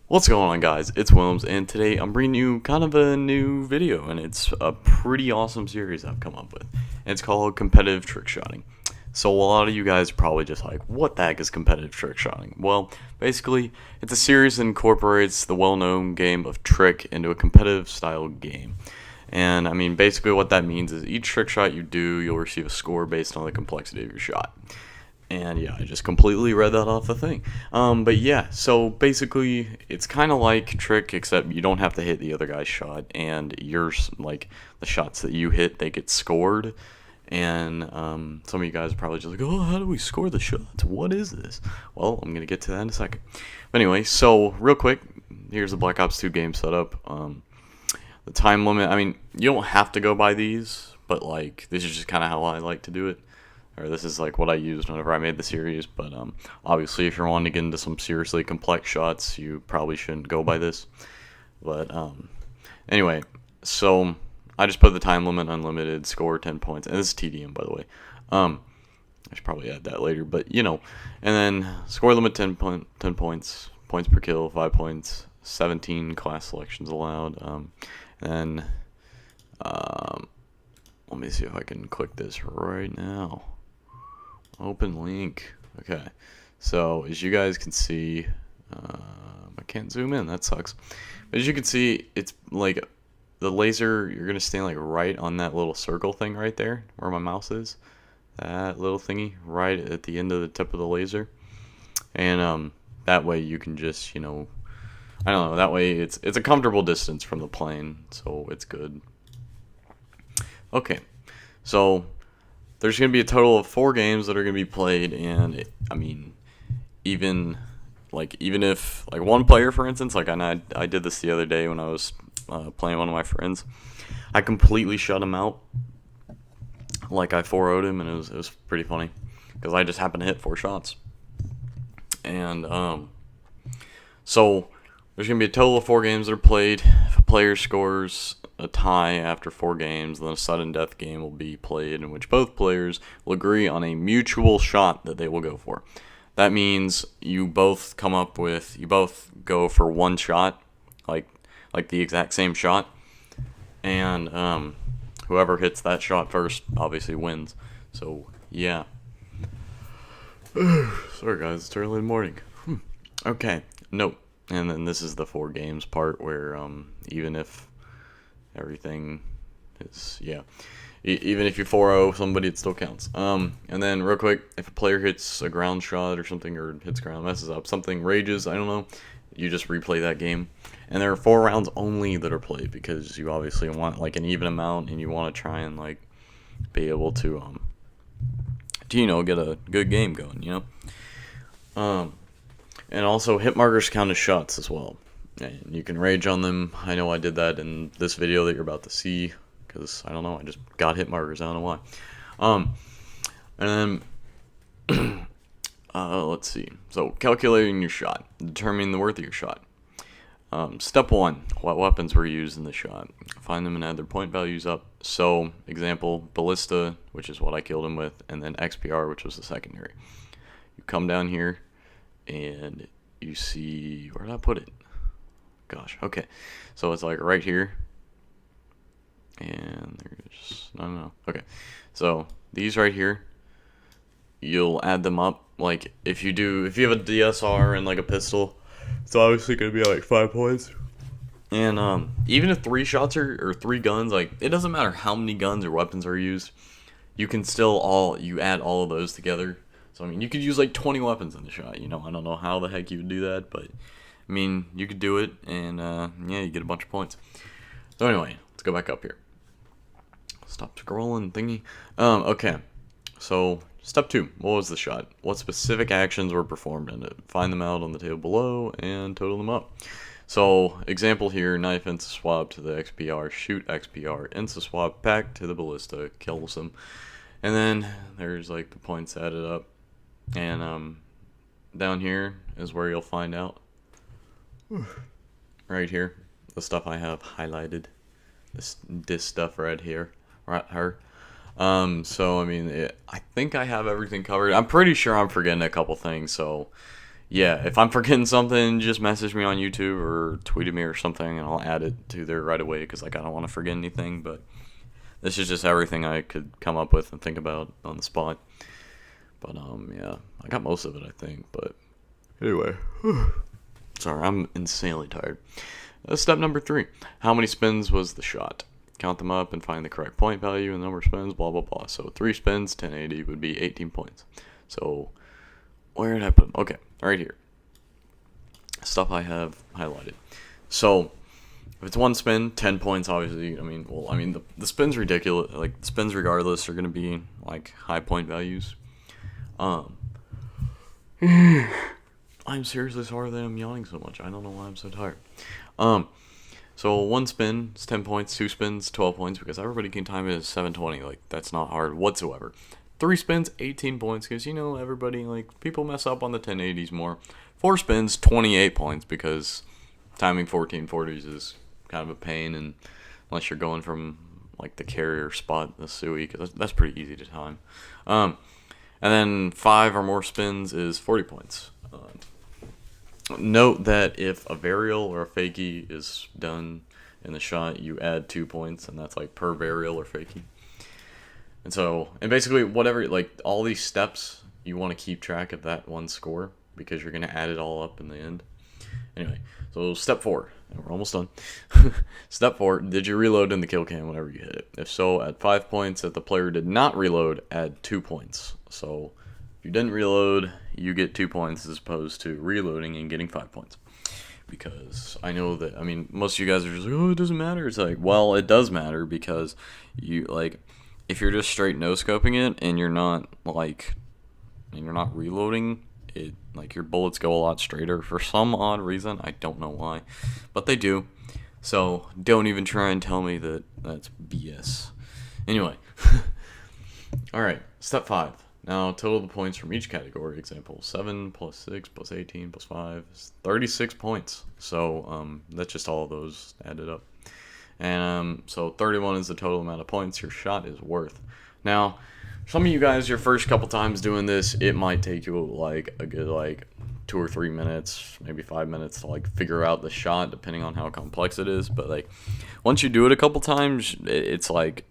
What's going on, guys? It's Wilms, and today I'm bringing you kind of a new video, and it's a pretty awesome series I've come up with. And it's called Competitive Trickshotting. So a lot of you guys are probably just like, what the heck is competitive trickshotting? Well, basically, it's a series that incorporates the well-known game of trick into a competitive style game. And I mean, basically what that means is each trick shot you do, you'll receive a score based on the complexity of your shot. And yeah, I just completely read that off the thing. But yeah, so basically, it's kind of like Trick, except you don't have to hit the other guy's shot, and yours, like, the shots that you hit, they get scored. And some of you guys are probably just like, oh, how do we score the shots? What is this? Well, I'm going to get to that in a second. But anyway, so real quick, here's the Black Ops 2 game setup. The time limit, I mean, you don't have to go by these, but, like, this is just kind of how I like to do it. Or this is like what I used whenever I made the series, but obviously if you're wanting to get into some seriously complex shots, you probably shouldn't go by this. But anyway, so I just put the time limit unlimited, score 10 points, and this is TDM, by the way. I should probably add that later, but you know. And then score limit 10 points, points per kill 5 points, 17 class selections allowed. And let me see if I can click this right now. Open link. Okay, so as you guys can see, I can't zoom in, that sucks, but as you can see, it's like the laser, you're gonna stand like right on that little circle thing right there where my mouse is, that little thingy right at the end of the tip of the laser. And that way you can just, you know, I don't know, that way it's a comfortable distance from the plane, so it's good. Okay, so there's going to be a total of 4 games that are going to be played, and I mean, even if like one player, for instance, like I did this the other day when I was playing one of my friends, I completely shut him out. Like I 4-0'd him, and it was pretty funny because I just happened to hit 4 shots. And so there's going to be a total of 4 games that are played. If a player scores a tie after 4 games, then a sudden death game will be played in which both players will agree on a mutual shot that they will go for. That means you both go for one shot, like the exact same shot, and whoever hits that shot first obviously wins. So yeah. Sorry guys, it's early in the morning. Okay, nope. And then this is the 4 games part where even if everything is, yeah, even if you 4-0 somebody, it still counts. And then real quick, if a player hits a ground shot or something, or hits ground, messes up, something rages, I don't know, you just replay that game. And there are 4 rounds only that are played because you obviously want like an even amount, and you want to try and like be able to you know, get a good game going, you know. And also hit markers count as shots as well. And you can rage on them. I know I did that in this video that you're about to see, because I don't know, I just got hit markers, I don't know why. And then let's see. So calculating your shot, determining the worth of your shot. Step 1, what weapons were used in the shot? Find them and add their point values up. So example, ballista, which is what I killed him with, and then XPR, which was the secondary. You come down here and you see, where did I put it? Gosh, okay, so it's like right here, and there's no, okay, so these right here, you'll add them up. Like if you have a DSR and like a pistol, it's obviously gonna be like 5 points. And even if 3 shots or 3 guns, like it doesn't matter how many guns or weapons are used, you can still you add all of those together. So I mean, you could use like 20 weapons in the shot, you know. I don't know how the heck you would do that, but I mean, you could do it, and yeah, you get a bunch of points. So anyway, let's go back up here. Stop scrolling thingy. Okay, so step 2, what was the shot? What specific actions were performed in it? Find them out on the table below and total them up. So example here, knife insta swap to the XPR, shoot XPR, insta swap back to the ballista, kills them. And then there's like the points added up. And down here is where you'll find out. Right here, the stuff I have highlighted, this stuff right here, right here. So I mean, I think I have everything covered. I'm pretty sure I'm forgetting a couple things, so yeah, if I'm forgetting something, just message me on YouTube or tweet at me or something, and I'll add it to there right away because like I don't want to forget anything. But this is just everything I could come up with and think about on the spot. But yeah, I got most of it, I think. But anyway, sorry, I'm insanely tired. Step number 3: how many spins was the shot? Count them up and find the correct point value and the number of spins. Blah blah blah. So 3 spins, 1080 would be 18 points. So where did I put them? Okay, right here. Stuff I have highlighted. So if it's 1 spin, 10 points. Obviously, the spins ridiculous. Like the spins regardless are gonna be like high point values. I'm seriously sorry that I'm yawning so much. I don't know why I'm so tired. So 1 spin is 10 points, 2 spins, 12 points, because everybody can time it as 720. Like, that's not hard whatsoever. 3 spins, 18 points, because, everybody, like, people mess up on the 1080s more. 4 spins, 28 points, because timing 1440s is kind of a pain, and unless you're going from, like, the carrier spot, the Sui, because that's pretty easy to time. And then 5 or more spins is 40 points. Note that if a varial or a fakie is done in the shot, you add 2 points, and that's like per varial or fakie. And basically, whatever, like all these steps, you want to keep track of that one score because you're going to add it all up in the end. Anyway, so step 4, and we're almost done. Step 4, did you reload in the kill cam whenever you hit it? If so, add 5 points. If the player did not reload, add 2 points. So if you didn't reload, you get 2 points as opposed to reloading and getting 5 points. Because I know that, most of you guys are just like, oh, it doesn't matter. It's like, well, it does matter because if you're just straight no-scoping it and you're not reloading, it, like, your bullets go a lot straighter for some odd reason. I don't know why, but they do. So don't even try and tell me that that's BS. Anyway, all right, step 5. Now, total the points from each category. Example, 7 plus 6 plus 18 plus 5 is 36 points. So that's just all of those added up. And so 31 is the total amount of points your shot is worth. Now, some of you guys, your first couple times doing this, it might take you like a good 2 or 3 minutes, maybe 5 minutes to like figure out the shot, depending on how complex it is. But like once you do it a couple times, it's like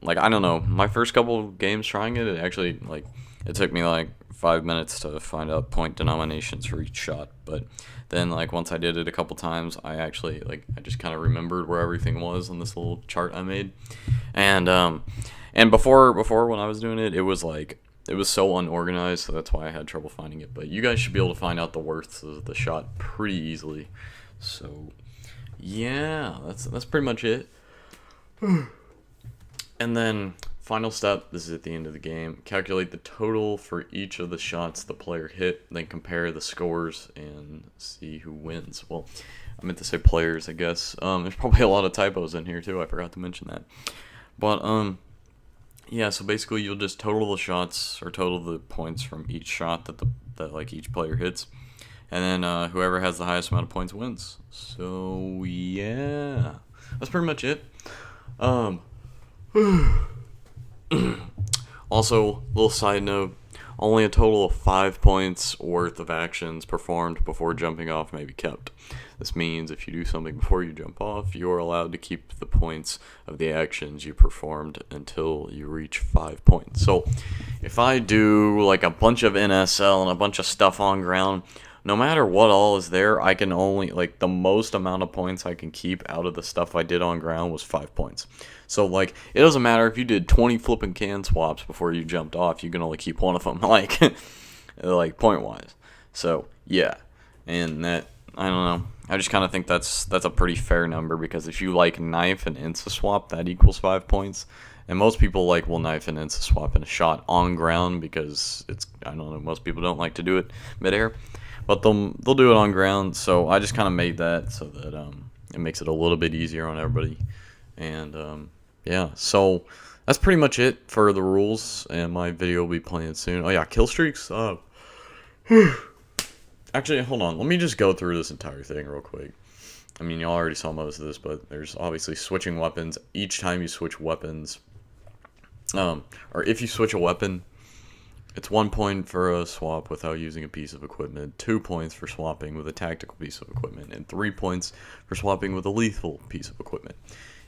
I don't know. My first couple of games trying it actually it took me like 5 minutes to find out point denominations for each shot. But then once I did it a couple times, I actually I just kind of remembered where everything was on this little chart I made. And before when I was doing it, it was so unorganized, so that's why I had trouble finding it. But you guys should be able to find out the worths of the shot pretty easily. So yeah, that's pretty much it. And then final step, this is at the end of the game, calculate the total for each of the shots the player hit, then compare the scores and see who wins. Well, I meant to say players, I guess. There's probably a lot of typos in here too, I forgot to mention that. But yeah, so basically you'll just total the shots or total the points from each shot that each player hits. And then whoever has the highest amount of points wins. So yeah, that's pretty much it. Also, little side note, only a total of 5 points worth of actions performed before jumping off may be kept. This means if you do something before you jump off, you are allowed to keep the points of the actions you performed until you reach 5 points. So if I do a bunch of NSL and a bunch of stuff on ground, no matter what all is there, I can only, the most amount of points I can keep out of the stuff I did on ground was 5 points. So, it doesn't matter if you did 20 flipping can swaps before you jumped off, you can only keep one of them, point-wise. So, yeah. And that, I don't know. I just kind of think that's a pretty fair number, because if you, knife and insta swap, that equals 5 points. And most people, will knife and insta swap in a shot on ground, because I don't know, most people don't like to do it midair. But they'll do it on ground, so I just kind of made that so that it makes it a little bit easier on everybody. And yeah, so that's pretty much it for the rules, and my video will be playing soon. Oh yeah, kill streaks. Actually, hold on. Let me just go through this entire thing real quick. You already saw most of this, but there's obviously switching weapons. Each time you switch weapons, or if you switch a weapon, It's 1 point for a swap without using a piece of equipment, 2 points for swapping with a tactical piece of equipment, and 3 points for swapping with a lethal piece of equipment.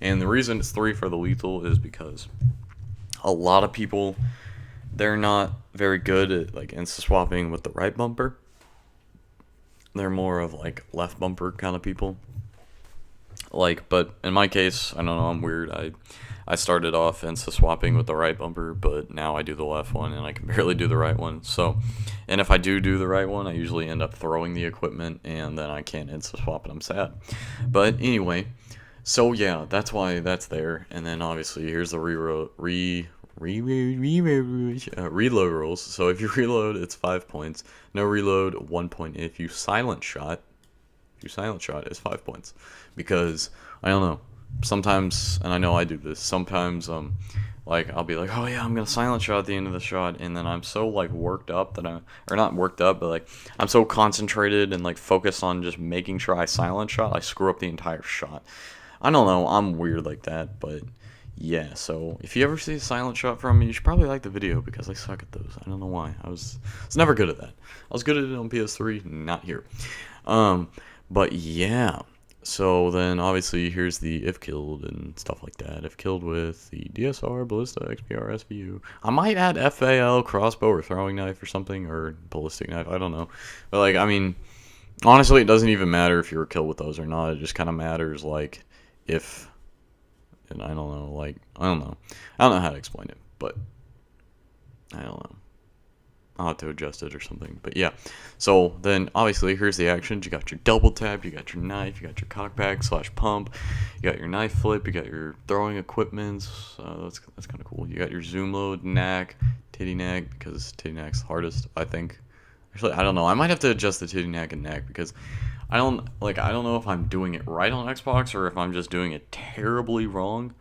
And the reason it's 3 for the lethal is because a lot of people, they're not very good at like insta swapping with the right bumper. They're more of like left bumper kind of people. Like, but in my case, I don't know, I'm weird. I started off insta swapping with the right bumper, but now I do the left one and I can barely do the right one. So, and if I do the right one, I usually end up throwing the equipment and then I can't insta swap and I'm sad. But anyway, so yeah, that's why that's there. And then obviously here's the reload rules. So if you reload, it's 5 points. No reload, 1 point. If you silent shot, it's 5 points. Because I don't know, sometimes, and I know I do this, sometimes like I'll be like, oh yeah, I'm gonna silent shot at the end of the shot, and then I'm so like worked up that or not worked up, but like I'm so concentrated and like focused on just making sure I silent shot, I screw up the entire shot. I don't know, I'm weird like that, but yeah. So if you ever see a silent shot from me, you should probably like the video because I suck at those. I don't know why. I was never good at that. I was good at it on PS3, not here. But yeah. So then obviously here's the if killed and stuff like that. If killed with the DSR, ballista, XPR, SVU. I might add FAL, crossbow, or throwing knife or something, or ballistic knife. I don't know. But like, I mean, honestly, it doesn't even matter if you were killed with those or not. It just kind of matters like if, and I don't know, like, I don't know how to explain it, but I don't know. I'll have to adjust it or something. But yeah. So then obviously here's the actions. You got your double tap, you got your knife, you got your cockback / pump, you got your knife flip, you got your throwing equipments. That's kind of cool. You got your zoom load, knack, titty knack, because titty knack's hardest, I think. Actually, I don't know. I might have to adjust the titty knack and knack because I don't know if I'm doing it right on Xbox or if I'm just doing it terribly wrong.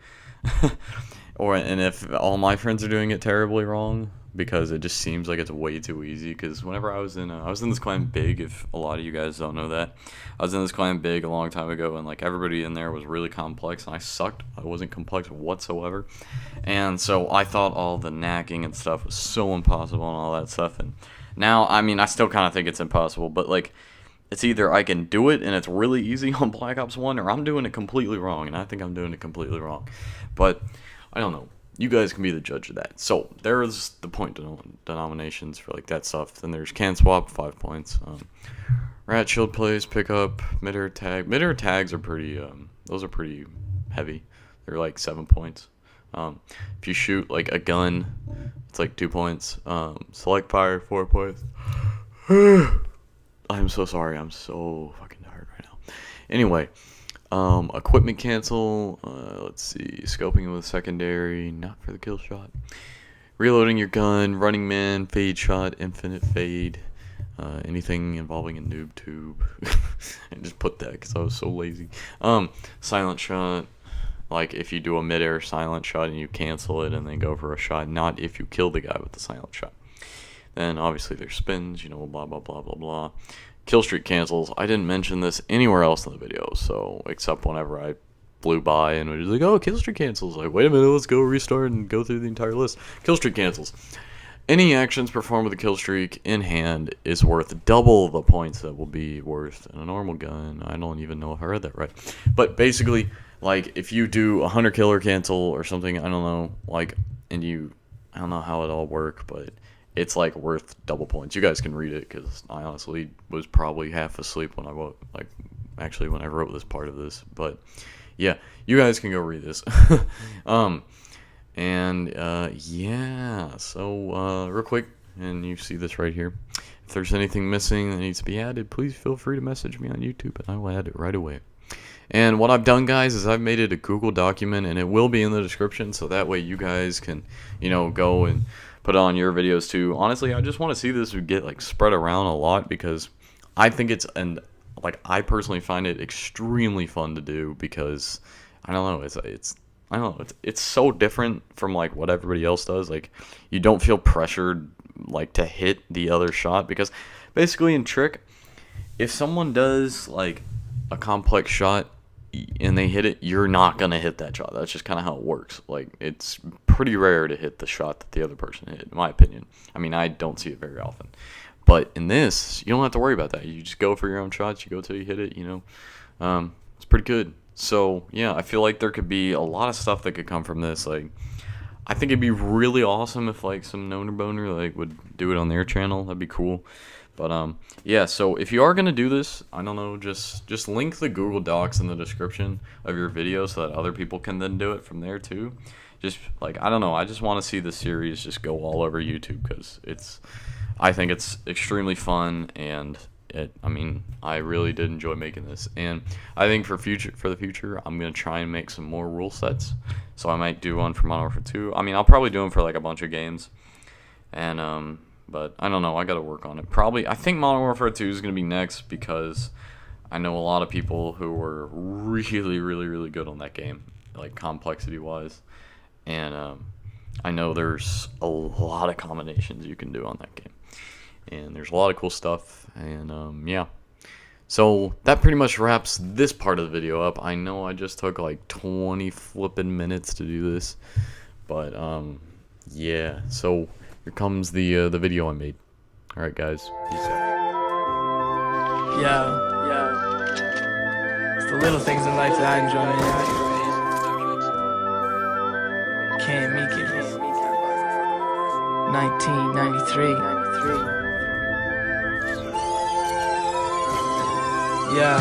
And if all my friends are doing it terribly wrong, because it just seems like it's way too easy. Because whenever I was in this clan big, if a lot of you guys don't know that, I was in this clan big a long time ago, and like everybody in there was really complex, and I sucked. I wasn't complex whatsoever, and so I thought all the knacking and stuff was so impossible and all that stuff. And now, I mean, I still kind of think it's impossible, but like, it's either I can do it and it's really easy on Black Ops 1, or I'm doing it completely wrong, and I think I'm doing it completely wrong. But I don't know. You guys can be the judge of that. So there's the point denominations for like that stuff. Then there's can swap, 5 points. Rat shield plays, pickup, mid-air tag. Mid-air tags are pretty. Those are pretty heavy. They're like 7 points. If you shoot like a gun, it's like 2 points. Select fire, 4 points. I'm so sorry. I'm so fucking tired right now. Anyway. Equipment cancel, let's see, scoping with secondary, not for the kill shot. Reloading your gun, running man, fade shot, infinite fade, anything involving a noob tube. I just put that because I was so lazy. Silent shot, like if you do a mid-air silent shot and you cancel it and then go for a shot, not if you kill the guy with the silent shot. Then obviously there's spins, blah, blah, blah, blah, blah. Kill streak cancels. I didn't mention this anywhere else in the video, so except whenever I flew by and was like, oh, kill streak cancels. Like, wait a minute, let's go restart and go through the entire list. Kill streak cancels. Any actions performed with a kill streak in hand is worth double the points that will be worth in a normal gun. I don't even know if I read that right. But basically, like, if you do a 100 killer cancel or something, I don't know, like, and I don't know how it all work, but it's like worth double points. You guys can read it because I honestly was probably half asleep when I wrote, when I wrote this part of this. But yeah, you guys can go read this. Yeah. So real quick, and you see this right here. If there's anything missing that needs to be added, please feel free to message me on YouTube, and I will add it right away. And what I've done, guys, is I've made it a Google document, and it will be in the description, so that way you guys can, go and put it on your videos too. Honestly, I just want to see this get like spread around a lot because I think I personally find it extremely fun to do because I don't know, it's so different from like what everybody else does. Like, you don't feel pressured like to hit the other shot because basically in Trick, if someone does like a complex shot, and they hit it, you're not gonna hit that shot. That's just kind of how it works. Like, it's pretty rare to hit the shot that the other person hit, in my opinion. I mean, I don't see it very often. But in this, you don't have to worry about that. You just go for your own shots. You go till you hit it, It's pretty good. So, yeah, I feel like there could be a lot of stuff that could come from this. Like, I think it'd be really awesome if, like, some Noner Boner, like, would do it on their channel. That'd be cool. But, yeah, so if you are going to do this, I don't know, just link the Google Docs in the description of your video so that other people can then do it from there, too. Just, like, I don't know, I just want to see the series just go all over YouTube because I think it's extremely fun, and I really did enjoy making this. And I think for the future, I'm going to try and make some more rule sets. So I might do one for Modern Warfare 2. I mean, I'll probably do them for, like, a bunch of games. And, but I don't know. I got to work on it. I think Modern Warfare 2 is going to be next because I know a lot of people who were really, really, really good on that game, like complexity-wise. And I know there's a lot of combinations you can do on that game. And there's a lot of cool stuff. And, yeah. So that pretty much wraps this part of the video up. I know I just took like 20 flipping minutes to do this. But, yeah. So here comes the video I made. Alright, guys. Peace out. Yeah. It's the little things in life that I enjoy. Can't make it. 1993. Yeah.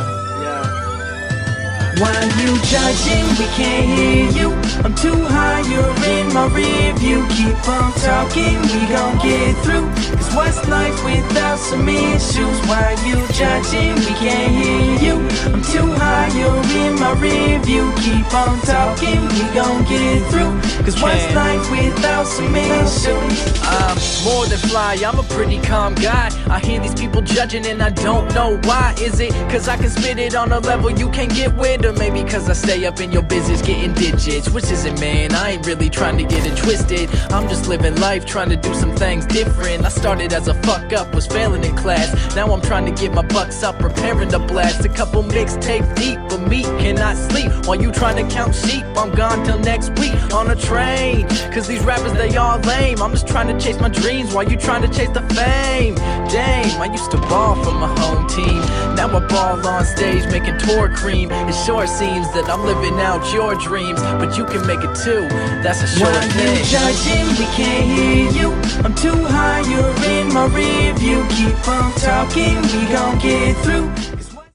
Why you judging? We can't hear you. I'm too high, you're in my rear view. Keep on talking, we gon' get through. Cause what's life without some issues? Why you judging? We can't hear you. I'm too high, you're in my rear view. Keep on talking, we gon' get through. Cause what's life without some issues? I'm more than fly, I'm a pretty calm guy. I hear these people judging and I don't know why. Is it cause I can spit it on a level you can't get with? Or maybe cause I stay up in your business getting digits? Which is it, man? I ain't really trying to get it twisted. I'm just living life, trying to do some things different. I started as a fuck up, was failing in class. Now I'm trying to get my bucks up, preparing to blast a couple mixtapes deep. But me cannot sleep while you trying to count sheep. I'm gone till next week on a train. Cause these rappers, they all lame. I'm just trying to chase my dreams while you trying to chase the fame. Damn, I used to ball for my home team. Now I ball on stage making tour cream. It sure seems that I'm living out your dreams, but you can make it too, that's a sure thing. Why you judging? We can't hear you. I'm too high, you're in my rear view. Keep on talking, we gon' get through.